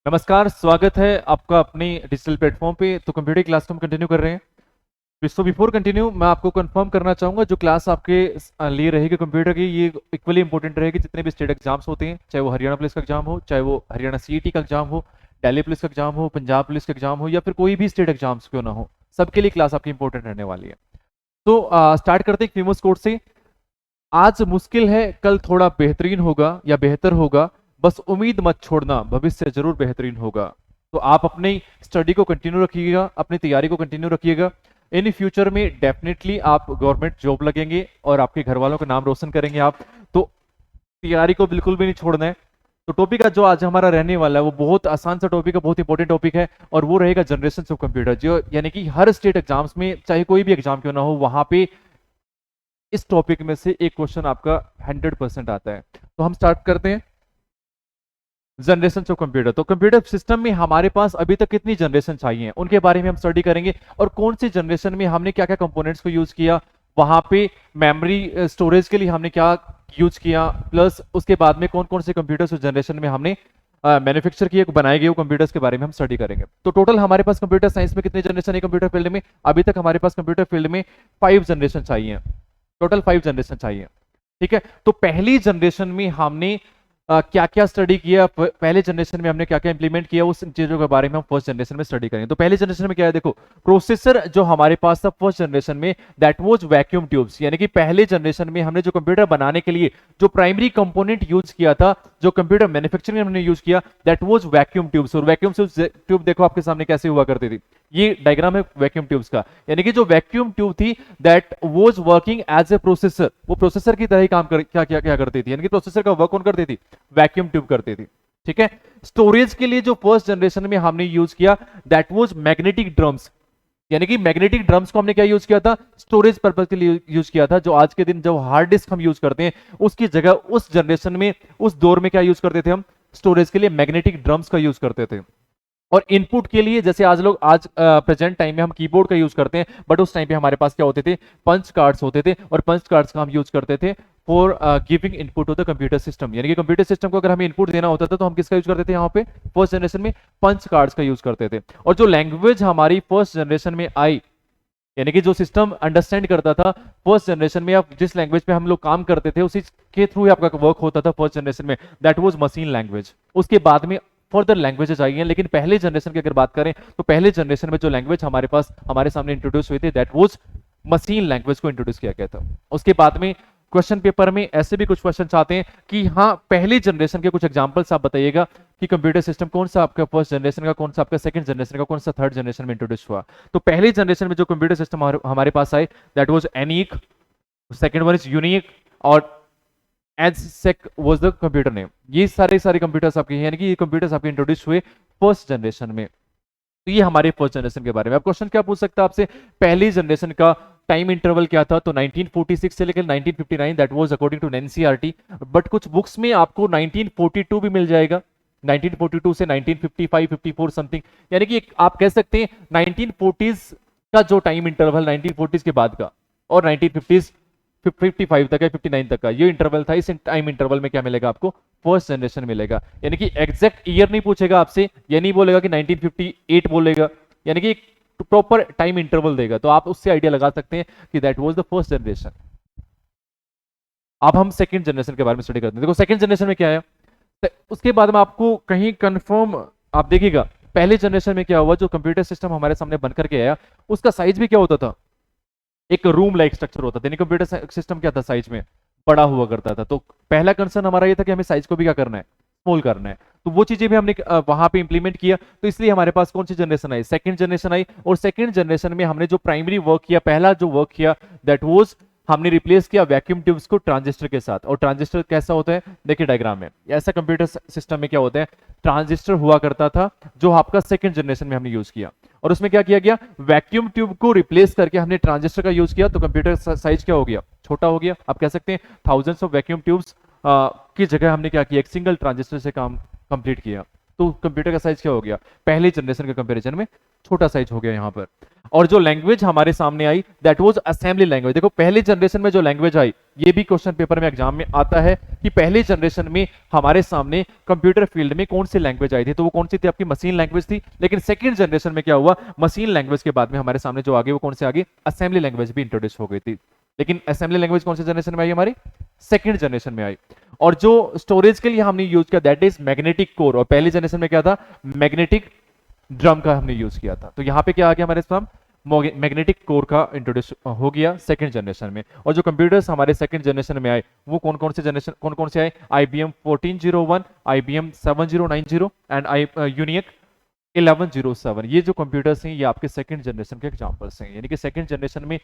नमस्कार, स्वागत है आपका अपनी डिजिटल प्लेटफॉर्म पे। तो कंप्यूटर क्लास को हम कंटिन्यू कर रहे हैं। सो बिफोर कंटिन्यू मैं आपको कंफर्म करना चाहूंगा जो क्लास आपके लिए रहेगी कंप्यूटर की, ये इक्वली इंपॉर्टेंट रहेगी जितने भी स्टेट एग्जाम्स होते हैं, चाहे वो हरियाणा पुलिस का एग्जाम हो, चाहे वो हरियाणा सीईटी का एग्जाम हो, दिल्ली पुलिस का एग्जाम हो, पंजाब पुलिस का एग्जाम हो, या फिर कोई भी स्टेट एग्जाम्स क्यों ना हो, सबके लिए क्लास आपकी इंपॉर्टेंट रहने वाली है। तो स्टार्ट करते हैं फेमस कोट से। आज मुश्किल है, कल थोड़ा बेहतरीन होगा या बेहतर होगा, बस उम्मीद मत छोड़ना, भविष्य जरूर बेहतरीन होगा। तो आप अपनी स्टडी को कंटिन्यू रखिएगा, अपनी तैयारी को कंटिन्यू रखिएगा। इन फ्यूचर में डेफिनेटली आप गवर्नमेंट जॉब लगेंगे और आपके घर वालों का नाम रोशन करेंगे आप। तो तैयारी को बिल्कुल भी नहीं छोड़ना है। तो टॉपिक का जो आज हमारा रहने वाला है वो बहुत आसान सा टॉपिक है, बहुत इंपॉर्टेंट टॉपिक है, और वो रहेगा जनरेशन ऑफ कंप्यूटर। जो यानी कि हर स्टेट एग्जाम्स में, चाहे कोई भी एग्जाम क्यों ना हो, वहां पे इस टॉपिक में से एक क्वेश्चन आपका 100% आता है। तो हम स्टार्ट करते हैं। Generation of computer. तो कंप्यूटर सिस्टम में हमारे पास अभी तक कितनी जनरेशन चाहिए उनके बारे में हम स्टडी करेंगे, और कौन सी जनरेशन में हमने क्या क्या कंपोनेंट्स को यूज किया, वहां पे मेमोरी स्टोरेज के लिए हमने क्या यूज किया, प्लस उसके बाद में कौन कौन से कंप्यूटर्स उस जनरेशन में हमने मैन्युफैक्चर किए, बनाए गए वो कंप्यूटर्स के बारे में हम स्टडी करेंगे। तो टोटल हमारे पास कंप्यूटर साइंस में कितनी जनरेशन है कंप्यूटर फील्ड में? अभी तक हमारे पास कंप्यूटर फील्ड में 5 जनरेशन चाहिए, टोटल 5 जनरेशन चाहिए। ठीक है, तो पहली जनरेशन में हमने क्या क्या स्टडी किया, पहले जनरेशन में हमने क्या क्या इंप्लीमेंट किया, उस चीजों के बारे में हम फर्स्ट जनरेशन में स्टडी करेंगे। तो पहले जनरेशन में क्या है, देखो प्रोसेसर जो हमारे पास था फर्स्ट जनरेशन में, दैट वाज वैक्यूम ट्यूब्स। यानी कि पहले जनरेशन में हमने जो कंप्यूटर बनाने के लिए जो प्राइमरी कंपोनेंट यूज किया था, जो कंप्यूटर मैन्युफैक्चरिंग में हमने यूज किया, दैट वाज वैक्यूम ट्यूब्स। और वैक्यूम ट्यूब देखो आपके सामने कैसे हुआ करती थी, ये डायग्राम है वैक्यूम ट्यूब्स का। यानी कि जो वैक्यूम ट्यूब थी that was working as a processor, वो प्रोसेसर की तरह ही काम कर क्या करती थी, यानी कि प्रोसेसर का वर्क कौन करती थी? वैक्यूम ट्यूब करती थी। ठीक है, स्टोरेज के लिए जो फर्स्ट जनरेशन में हमने यूज किया दैट वाज मैग्नेटिक ड्रम्स। यानी कि मैग्नेटिक ड्रम्स को हमने क्या यूज किया था? स्टोरेज पर्पज के लिए यूज किया था। जो आज के दिन जो हार्ड डिस्क हम यूज करते हैं उसकी जगह उस जनरेशन में, उस दौर में क्या यूज करते थे हम? स्टोरेज के लिए मैग्नेटिक ड्रम्स का यूज करते थे। और इनपुट के लिए जैसे आज प्रेजेंट टाइम में हम कीबोर्ड का यूज करते हैं, बट उस टाइम पे हमारे पास क्या होते थे? पंच कार्ड्स होते थे, और पंच कार्ड्स का हम यूज करते थे for giving input to the computer system. यानी कि कंप्यूटर सिस्टम को अगर हमें इनपुट देना होता था तो हम किसका यूज करते थे? यहाँ पे फर्स्ट जनरेशन में पंच कार्ड्स का यूज करते थे। और जो लैंग्वेज हमारी फर्स्ट जनरेशन में आई, यानी कि जो सिस्टम अंडरस्टैंड करता था फर्स्ट जनरेशन में, आप जिस लैंग्वेज पे हम लोग काम करते थे उसी के थ्रू ही आपका वर्क होता था फर्स्ट जनरेशन में, दैट वाज मशीन लैंग्वेज। उसके बाद में फर्दर लैंग्वेजेस आई हैं, लेकिन पहले जनरेशन की अगर बात करें तो पहले जनरेशन में जो लैंग्वेज हमारे पास हमारे सामने इंट्रोड्यूस हुई थी दैट वाज मशीन लैंग्वेज को इंट्रोड्यूस किया गया था। उसके बाद में क्वेश्चन पेपर में ऐसे भी कुछ क्वेश्चन आते हैं कि हाँ, पहले जनरेशन के कुछ एग्जांपल्स आप बताइएगा कि कंप्यूटर सिस्टम कौन सा आपका फर्स्ट जनरेशन का, कौन सा आपका सेकंड जनरेशन का, कौन सा थर्ड जनरेशन में इंट्रोड्यूस हुआ। तो पहले जनरेशन में जो कंप्यूटर सिस्टम हमारे पास आए that was ENIAC, second one is unique, और एजसेक वाज द कंप्यूटर नेम। ये सारे कंप्यूटर्स आपके, यानी कि ये कंप्यूटर्स आपके इंट्रोड्यूस हुए फर्स्ट जनरेशन में। तो ये हमारे फर्स्ट जनरेशन के बारे में। अब क्वेश्चन क्या पूछ सकता है आपसे? पहली जनरेशन का टाइम इंटरवल क्या था? तो 1946 से लेकर 1959, that was according to NCERT. But कुछ बुक्स में आपको 1942 भी मिल जाएगा, 1942 से 1955 54 समथिंग। यानी कि आप कह सकते हैं 1940s का जो टाइम इंटरवल 1940s के बाद का, और 1950s 55 तक है, 59 तक का ये इंटरवल था। इस टाइम इंटरवल में क्या मिलेगा आपको? फर्स्ट जनरेशन मिलेगा। यानी कि एग्जैक्ट ईयर नहीं पूछेगा आपसे, ये नहीं बोलेगा कि 1958 बोलेगा, यानी कि प्रॉपर टाइम इंटरवल देगा। तो आप उससे आइडिया लगा सकते हैं कि that was the first generation. अब हम सेकंड जनरेशन के बारे में स्टडी करते हैं। देखो सेकंड जनरेशन में क्या है, उसके बाद में आपको कहीं कंफर्म, आप देखिएगा पहले जनरेशन में क्या हुआ, जो कंप्यूटर सिस्टम हमारे सामने बनकर के आया उसका साइज भी क्या होता था? एक रूम लाइक स्ट्रक्चर होता था। यानी कंप्यूटर सिस्टम क्या था? साइज में बड़ा हुआ करता था। तो पहला कंसर्न हमारा ये था कि हमें साइज को भी क्या करना है? स्मॉल करना है। तो वो चीजें भी हमने वहां पे इंप्लीमेंट किया। तो इसलिए हमारे पास कौन सी जनरेशन आई? सेकंड जनरेशन आई। और सेकंड जनरेशन में हमने जो प्राइमरी वर्क किया, पहला जो वर्क किया दैट वाज, हमने रिप्लेस किया वैक्यूम ट्यूब्स को ट्रांजिस्टर के साथ। और ट्रांजिस्टर कैसा होता है? देखिए डायग्राम में, ऐसा कंप्यूटर सिस्टम में क्या होता है, ट्रांजिस्टर हुआ करता था जो आपका सेकंड जनरेशन में हमने यूज किया। और उसमें क्या किया गया? वैक्यूम ट्यूब को रिप्लेस करके हमने ट्रांजिस्टर का यूज किया। तो कंप्यूटर साइज क्या हो गया? छोटा हो गया। आप कह सकते हैं थाउजेंड्स ऑफ वैक्यूम ट्यूब्स की जगह हमने क्या किया? एक सिंगल ट्रांजिस्टर से काम कंप्लीट किया। तो कंप्यूटर का साइज क्या हो गया, पहले जनरेशन के कंपैरिजन में छोटा साइज हो गया यहाँ पर। और जो लैंग्वेज हमारे सामने आई दैट वाज असेंबली लैंग्वेज। देखो पहली जनरेशन में जो लैंग्वेज आई, ये भी क्वेश्चन पेपर में एग्जाम में आता है कि पहली जनरेशन में हमारे सामने कंप्यूटर फील्ड में कौन सी लैंग्वेज आई थी, तो वो कौन सी थी, आपकी मशीन लैंग्वेज थी। लेकिन सेकंड जनरेशन में क्या हुआ, मशीन लैंग्वेज के बाद में हमारे सामने जो आगे वो कौन से आगे, असेंबली लैंग्वेज भी इंट्रोड्यूस हो गई थी। लेकिन असेंबली लैंग्वेज कौन सी जनरेशन में आई, हमारी सेकंड जनरेशन में आई। और जो स्टोरेज के लिए हमने यूज किया दैट इज मैग्नेटिक कोर, और पहली जनरेशन में क्या था, मैग्नेटिक ड्रम का हमने यूज किया था। तो यहाँ पे क्या आ गया हमारे सामने, मैग्नेटिक कोर का इंट्रोड्यूस हो गया सेकंड जनरेशन में। और जो कंप्यूटर्स हमारे सेकंड जनरेशन में आए वो कौन कौन से जनरेशन, कौन कौन से आए, IBM 1401, IBM 7090 एंड यूनिक 1107। ये जो कंप्यूटर्स हैं ये आपके सेकंड जनरेशन के एग्जांपल्स हैं। यानी कि सेकंड जनरेशन में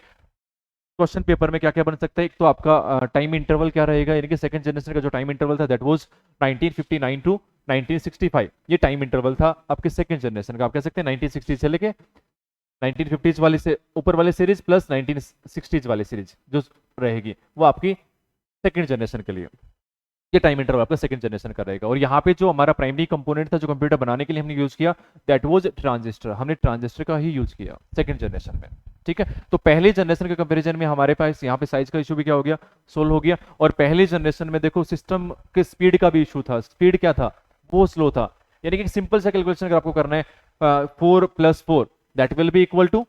क्वेश्चन पेपर में क्या क्या बन सकता है, एक तो आपका टाइम इंटरवल क्या रहेगा, यानी कि सेकंड जनरेशन का जो टाइम इंटरवल था दैट वाज 1959 टू 1965, ये टाइम इंटरवल था आपके सेकंड जनरेशन का। आप कह सकते हैं 1960 से लेके 1950s वाली से ऊपर वाली सीरीज प्लस 1960s वाली सीरीज जो रहेगी वो आपकी सेकंड जनरेशन के लिए, ये टाइम इंटरवल आपका सेकंड जनरेशन का रहेगा। और यहाँ पे जो हमारा प्राइमरी कंपोनेंट था जो कंप्यूटर बनाने के लिए हमने यूज किया दैट वाज ट्रांजिस्टर, हमने ट्रांजिस्टर का ही यूज किया सेकंड जनरेशन में। ठीक है, तो पहले जनरेशन के कंपैरिजन में हमारे पास यहाँ पे साइज का इशू भी क्या हो गया, सोल्व हो गया। और पहले जनरेशन में देखो सिस्टम के स्पीड का भी इशू था, स्पीड क्या था, वो स्लो था। यानी कि सिंपल सा कैलकुलेशन अगर आपको करना है 4 + 4 that will be equal to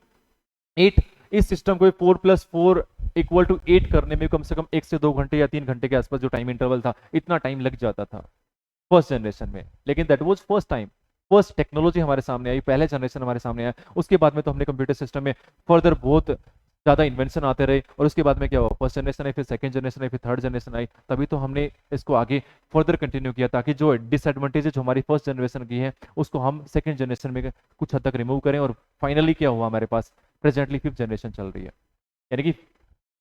8, इस सिस्टम को 4 + 4 इक्वल टू 8 करने में कम से कम 1 से 2 घंटे या 3 घंटे के आसपास जो टाइम इंटरवल था, इतना टाइम लग जाता था फर्स्ट जनरेशन में। लेकिन that was first time, first technology हमारे सामने आई, पहले जनरेशन हमारे सामने आया। उसके बाद में तो हमने कंप्यूटर सिस्टम में फर्दर बहुत ज्यादा इन्वेंशन आते रहे, और उसके बाद में क्या हुआ, फर्स्ट जनरेशन आई, फिर सेकंड जनरेशन आई, फिर थर्ड जनरेशन आई, तभी तो हमने इसको आगे फर्दर कंटिन्यू किया ताकि जो डिसएडवांटेजेस जो हमारी फर्स्ट जनरेशन की है उसको हम सेकंड जनरेशन में कुछ हद तक रिमूव करें। और फाइनली क्या हुआ, हमारे पास प्रेजेंटली फिफ्थ जनरेशन चल रही है, यानी कि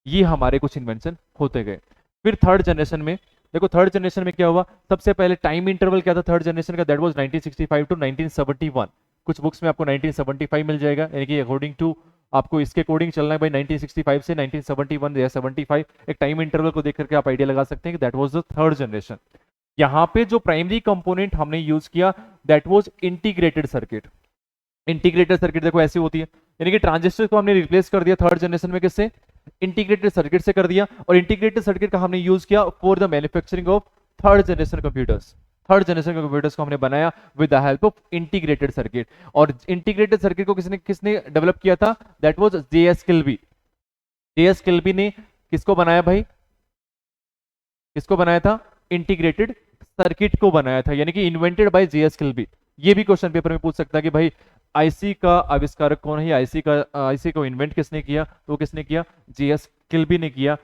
ये हमारे कुछ इन्वेंशन होते गए। फिर थर्ड जनरेशन में देखो, थर्ड जनरेशन में क्या हुआ, सबसे पहले टाइम इंटरवल क्या था थर्ड जनरेशन का, दैट वाज 1965 टू 1971। कुछ बुक्स में आपको 1975 मिल जाएगा, यानी कि अकॉर्डिंग टू आपको इसके अकॉर्डिंग चलना है भाई, 1965 से 1971 या 75, एक टाइम इंटरवल को देख करके आप आइडिया लगा सकते हैं कि that was the third generation. यहाँ पे जो प्राइमरी कंपोनेंट हमने यूज किया that was integrated circuit. Integrated circuit देखो ऐसी होती है, यानी कि ट्रांजिस्टर को हमने रिप्लेस कर दिया थर्ड जनरेशन में किससे, इंटीग्रेटेड सर्किट से कर दिया। और इंटीग्रेटेड सर्किट का हमने यूज किया for the manufacturing of third generation computers. Third generation के कंप्यूटर्स को हमने बनाया with the help of integrated circuit. और इंटीग्रेटेड सर्किट को किसने किसने डेवलप किया था, that was JS Kilby. JS Kilby ने किसको बनाया भाई, किसको बनाया था, इंटीग्रेटेड सर्किट को बनाया था, यानी कि इन्वेंटेड बाय जेएस किल्बी। ये भी क्वेश्चन पेपर में पूछ सकता है कि भाई आईसी का आविष्कारक कौन है, आईसी को इन्वेंट किसने किया, तो किसने किया, जेएस किल्बी ने किया।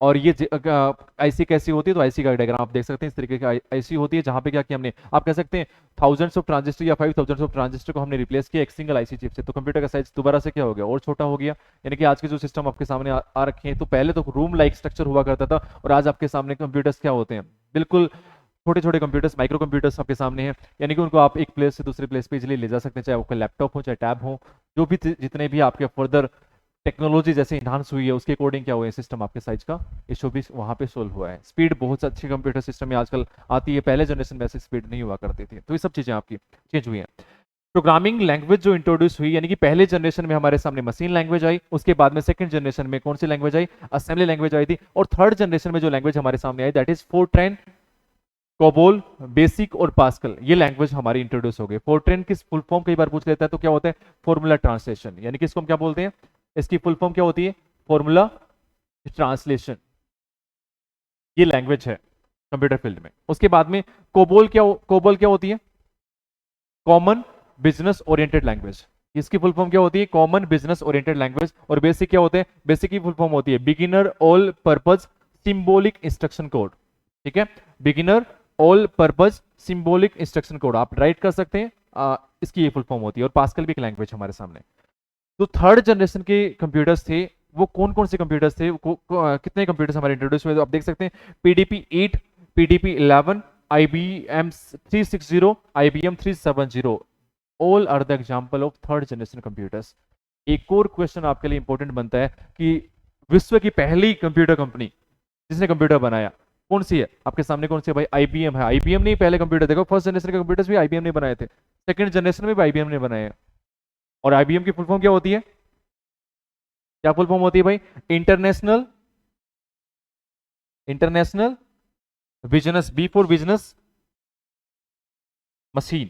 और ये आईसी कैसी होती है, तो आईसी का डायग्राम आप देख सकते हैं, इस तरीके की आईसी होती है जहां पे क्या किया हमने, आप कह सकते हैं थाउजेंड्स ऑफ ट्रांजिस्टर या 5000 ऑफ ट्रांजिस्टर को हमने रिप्लेस किया एक सिंगल आईसी चिप से। तो कंप्यूटर का साइज दोबारा से क्या हो गया, और छोटा हो गया। यानी कि आज के जो सिस्टम आपके सामने आ रखे हैं, तो पहले तो रूम लाइक स्ट्रक्चर हुआ करता था, और आज आपके सामने कंप्यूटर्स क्या होते हैं, बिल्कुल छोटे छोटे कंप्यूटर्स, माइक्रो कंप्यूटर्स आपके सामने हैं। यानी कि उनको आप एक प्लेस से दूसरे प्लेस पे इजीली ले जा सकते हैं, चाहे आपका लैपटॉप हो चाहे टैब हो, जो भी जितने भी आपके फर्दर टेक्नोलॉजी जैसे इन्हांस हुई है उसके अकॉर्डिंग क्या हुआ है, सिस्टम आपके साइज का इशू भी वहां पे सोल्व हुआ है। स्पीड बहुत अच्छी कंप्यूटर सिस्टम में आजकल आती है, पहले जनरेशन में ऐसी स्पीड नहीं हुआ करती थी। तो ये सब चीजें आपकी चेंज हुई हैं। प्रोग्रामिंग लैंग्वेज जो इंट्रोड्यूस हुई, यानी कि पहले जनरेशन में हमारे सामने मशीन लैंग्वेज आई, उसके बाद में सेकंड जनरेशन में कौन सी लैंग्वेज आई, असेंबली लैंग्वेज आई थी। और थर्ड जनरेशन में जो लैंग्वेज हमारे सामने आई that is FORTRAN, COBOL, BASIC और पास्कल, ये लैंग्वेज हमारी इंट्रोड्यूस हो गई। फोर्ट्रैन की फुल फॉर्म कई बार पूछ लेता है, तो क्या होता है, फॉर्मूला ट्रांसलेशन, यानी कि इसको हम क्या बोलते हैं, इसकी फुल फॉर्म क्या होती है, फॉर्मूला ट्रांसलेशन, ये लैंग्वेज है कंप्यूटर फील्ड में। उसके बाद में कोबोल क्या होती है, कॉमन बिजनेस ओरिएंटेड लैंग्वेज, इसकी फुल फॉर्म क्या होती है, कॉमन बिजनेस ओरिएंटेड लैंग्वेज। और बेसिक क्या होते हैं, बेसिक की फुल फॉर्म होती है beginner all purpose symbolic instruction code. ठीक है, beginner all purpose symbolic instruction code आप राइट कर सकते हैं, इसकी ये फुल फॉर्म होती है। और पास्कल भी एक लैंग्वेज हमारे सामने। तो थर्ड जनरेशन के कंप्यूटर्स थे, वो कौन कौन से कंप्यूटर्स थे, कितने कंप्यूटर्स हमारे इंट्रोड्यूस हुए, तो आप देख सकते हैं PDP 8, PDP 11, IBM 360, IBM 370, all are the example of third generation computers. एक और क्वेश्चन आपके लिए इंपॉर्टेंट बनता है कि विश्व की पहली कंप्यूटर कंपनी जिसने कंप्यूटर बनाया, कौन सी है आपके सामने, कौन सी है भाई? आईबीएम है। आईबीएम नहीं, पहले कंप्यूटर देखो, फर्स्ट जनरेशन के कंप्यूटर्स भी आईबीएम ने बनाए थे, सेकंड जनरेशन में भी आईबीएम ने बनाए हैं। और आईबीएम की फुल फॉर्म क्या होती है? क्या फुल फॉर्म होती है भाई? International, international business, B for business machine,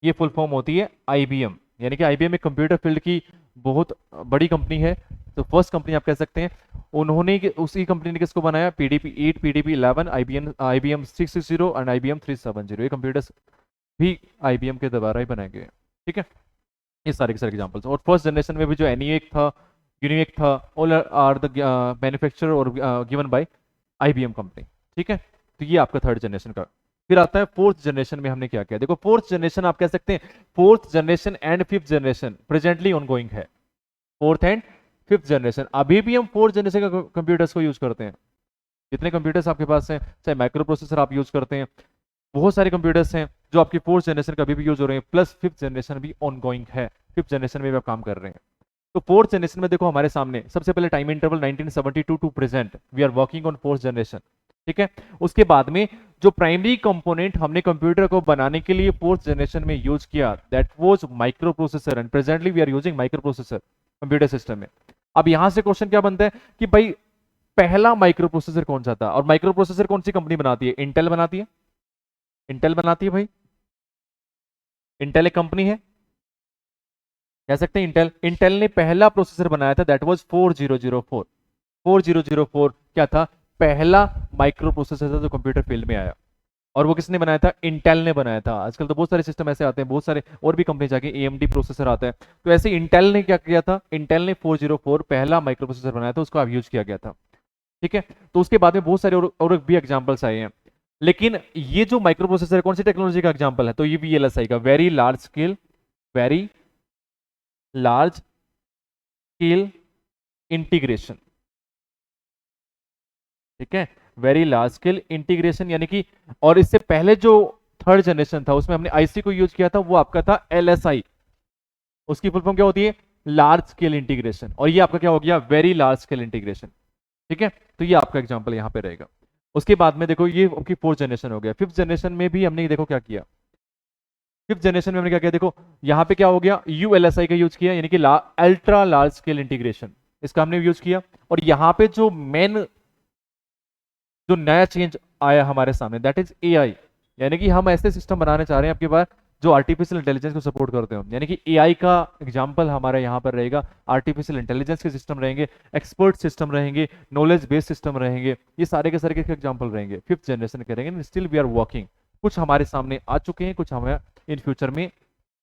ये फुल फॉर्म होती है आईबीएम। यानी कि आईबीएम एक कंप्यूटर फील्ड की बहुत बड़ी कंपनी है, तो फर्स्ट कंपनी आप कह सकते हैं। उन्होंने उसी कंपनी ने किसको बनाया? पीडीपी 8, पीडीपी 11, आईबीएम 660 और आईबीएम 370, ये कंप्यूटर्स भी आईबीएम के द्वारा ही बनाए गए। ठीक है, ये सारे के सारे एग्जांपल्स। और फर्स्ट जनरेशन में भी जो एनिएक था, यूनिवेक था, ऑल आर द मैन्युफैक्चरर और गिवन बाय आईबीएम कंपनी। ठीक है, तो ये आपका थर्ड जनरेशन का। फिर आता है फोर्थ जनरेशन में हमने क्या किया। देखो फोर्थ जनरेशन आप कह सकते हैं, fourth generation and fifth generation presently ongoing है। फोर्थ एंड फिफ्थ जनरेशन, अभी भी हम फोर्थ जनरेशन का कंप्यूटर्स को यूज करते हैं। जितने कंप्यूटर्स आपके पास हैं, चाहे माइक्रो प्रोसेसर आप यूज करते हैं, बहुत सारे कंप्यूटर्स हैं जो आपकी फोर्थ जनरेशन का अभी भी यूज हो रहे हैं, प्लस फिफ्थ जनरेशन भी ऑनगोइंग है, फिफ्थ जनरेशन में भी आप काम कर रहे हैं। तो फोर्थ जनरेशन में देखो हमारे सामने सबसे पहले time interval 1972 to present, we are working on fourth generation. ठीक है, उसके बाद में जो प्राइमरी कंपोनेंट हमने कंप्यूटर को बनाने के लिए फोर्थ जनरेशन में यूज किया, that was micro processor, and presently we are using micro processor computer system में। अब यहां से क्वेश्चन क्या बनता है कि भाई पहला माइक्रो प्रोसेसर कौन सा था, और माइक्रो प्रोसेसर कौन सी कंपनी बनाती है? इंटेल बनाती है। इंटेल बनाती है भाई, इंटेल एक कंपनी है, कह सकते हैं इंटेल। इंटेल ने पहला प्रोसेसर बनाया था, दैट वाज 4004। 4004 क्या था? पहला माइक्रो प्रोसेसर था जो कंप्यूटर फील्ड में आया, और वो किसने बनाया था? इंटेल ने बनाया था। आजकल तो बहुत सारे सिस्टम ऐसे आते हैं, बहुत सारे और भी कंपनी जाके एएमडी प्रोसेसर आता है, तो ऐसे इंटेल ने क्या किया था? इंटेल ने 404 पहला माइक्रो प्रोसेसर बनाया था, उसको अब यूज किया गया था। ठीक है, तो उसके बाद में बहुत सारे और भी एग्जांपल्स आए हैं। लेकिन ये जो माइक्रो प्रोसेसर कौन सी टेक्नोलॉजी का एग्जांपल है? तो ये वीएलएसआई का, very large scale, very large scale integration. ठीक है, वेरी लार्ज स्केल इंटीग्रेशन, यानी कि, और इससे पहले जो थर्ड जनरेशन था उसमें हमने आईसी को यूज किया था, वो आपका था एलएसआई। उसकी फुल फॉर्म क्या होती है? Large scale integration. और ये आपका क्या हो गया? Very large scale integration. ठीक है, तो ये आपका एग्जांपल यहां पे रहेगा। उसके बाद में देखो ये आपकी फोर्थ जनरेशन हो गया। फिफ्थ जनरेशन में भी हमने देखो क्या किया। फिफ्थ जनरेशन में हमने क्या किया? देखो यहाँ पे क्या हो गया? यूएलएसआई का यूज किया, यानी कि अल्ट्रा लार्ज स्केल इंटीग्रेशन, इसका हमने यूज किया। और यहाँ पे जो मेन, जो नया चेंज आया हमारे सामने, दैट इज एआई। यानी कि हम ऐसे सिस्टम बनाने चाह रहे हैं आपके पास जो आर्टिफिशियल इंटेलिजेंस को सपोर्ट करते हो। यानी कि एआई का एग्जांपल हमारे यहाँ पर रहेगा, आर्टिफिशियल इंटेलिजेंस के सिस्टम रहेंगे, एक्सपर्ट सिस्टम रहेंगे, नॉलेज बेस्ड सिस्टम रहेंगे, ये सारे के सारे के एग्जांपल रहेंगे, फिफ्थ जनरेशन के रहेंगे। स्टिल वी आर वर्किंग, कुछ हमारे सामने आ चुके हैं, कुछ हमें इन फ्यूचर में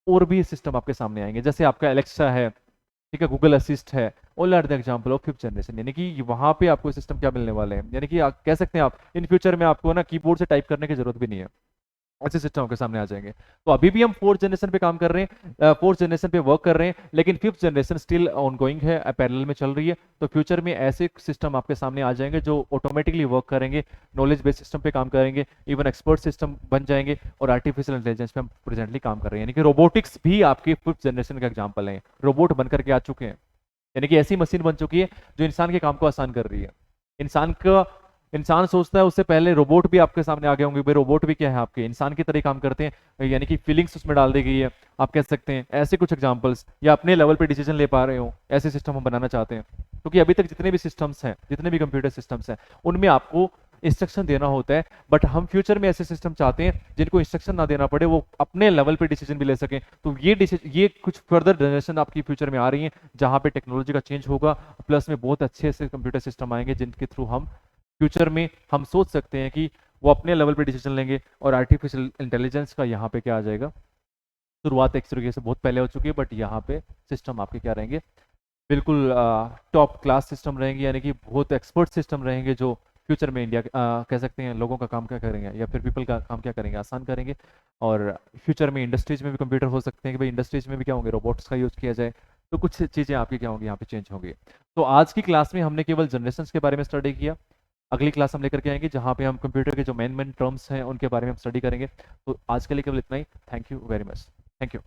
और भी सिस्टम आपके सामने आएंगे, जैसे आपका एलेक्सा है, ठीक है, गूगल असिस्ट है, all are the example of fifth generation. यानी कि वहां पे आपको सिस्टम क्या मिलने वाले हैं, यानी कि आप कह सकते हैं आप इन फ्यूचर में आपको ना कीबोर्ड से टाइप करने की जरूरत भी नहीं है, ऐसे सिस्टम आपके सामने आ जाएंगे। तो अभी भी हम फोर्थ जनरेशन पे काम कर रहे हैं, फोर्थ जनरेशन पे वर्क कर रहे हैं, लेकिन फिफ्थ जनरेशन स्टिल ऑनगोइंग है, पैरेलल में चल रही है। तो फ्यूचर में ऐसे सिस्टम आपके सामने आ जाएंगे जो ऑटोमेटिकली वर्क करेंगे, नॉलेज बेस्ड सिस्टम पे काम करेंगे, इवन एक्सपर्ट सिस्टम बन जाएंगे, और आर्टिफिशियल इंटेलिजेंस पे हम प्रेजेंटली काम कर रहे हैं। यानी कि रोबोटिक्स भी आपके फिफ्थ जनरेशन का एग्जाम्पल है, रोबोट बनकर के आ चुके हैं। यानी कि ऐसी मशीन बन चुकी है जो इंसान के काम को आसान कर रही है। इंसान सोचता है, उससे पहले रोबोट भी आपके सामने आ गए होंगे। भाई रोबोट भी क्या है? आपके इंसान की तरह काम करते हैं, यानी कि फीलिंग्स उसमें डाल दी गई है, आप कह सकते हैं। ऐसे कुछ एग्जांपल्स, या अपने लेवल पे डिसीजन ले पा रहे हो, ऐसे सिस्टम हम बनाना चाहते हैं। क्योंकि अभी तक जितने भी सिस्टम्स हैं, जितने भी कंप्यूटर सिस्टम्स हैं, उनमें आपको इंस्ट्रक्शन देना होता है, बट हम फ्यूचर में ऐसे सिस्टम चाहते हैं जिनको इंस्ट्रक्शन ना देना पड़े, वो अपने लेवल पे डिसीजन भी ले सकें। तो ये कुछ फर्दर जनरेशन आपकी फ्यूचर में आ रही है, जहां पे टेक्नोलॉजी का चेंज होगा, प्लस में बहुत अच्छे ऐसे कंप्यूटर सिस्टम आएंगे जिनके थ्रू हम फ्यूचर में हम सोच सकते हैं कि वो अपने लेवल पे डिसीजन लेंगे। और आर्टिफिशियल इंटेलिजेंस का यहाँ पे क्या आ जाएगा? शुरुआत एक तरीके से बहुत पहले हो चुकी है, बट यहाँ पे सिस्टम आपके क्या रहेंगे? बिल्कुल टॉप क्लास सिस्टम रहेंगे, यानी कि बहुत एक्सपर्ट सिस्टम रहेंगे जो फ्यूचर में इंडिया कह सकते हैं लोगों का काम क्या करेंगे, या फिर पीपल का काम क्या करेंगे, आसान करेंगे। और फ्यूचर में इंडस्ट्रीज में भी कंप्यूटर हो सकते हैं कि भाई इंडस्ट्रीज में भी क्या होंगे? रोबोट्स का यूज किया जाए। तो कुछ चीज़ें आपकी क्या होंगी? यहाँ पे चेंज होंगी। तो आज की क्लास में हमने केवल जनरेशन के बारे में स्टडी किया। अगली क्लास हम लेकर के आएंगे जहाँ पे हम कंप्यूटर के जो मेन टर्म्स हैं उनके बारे में हम स्टडी करेंगे। तो आज के लिए केवल इतना ही। Thank you very much. Thank you.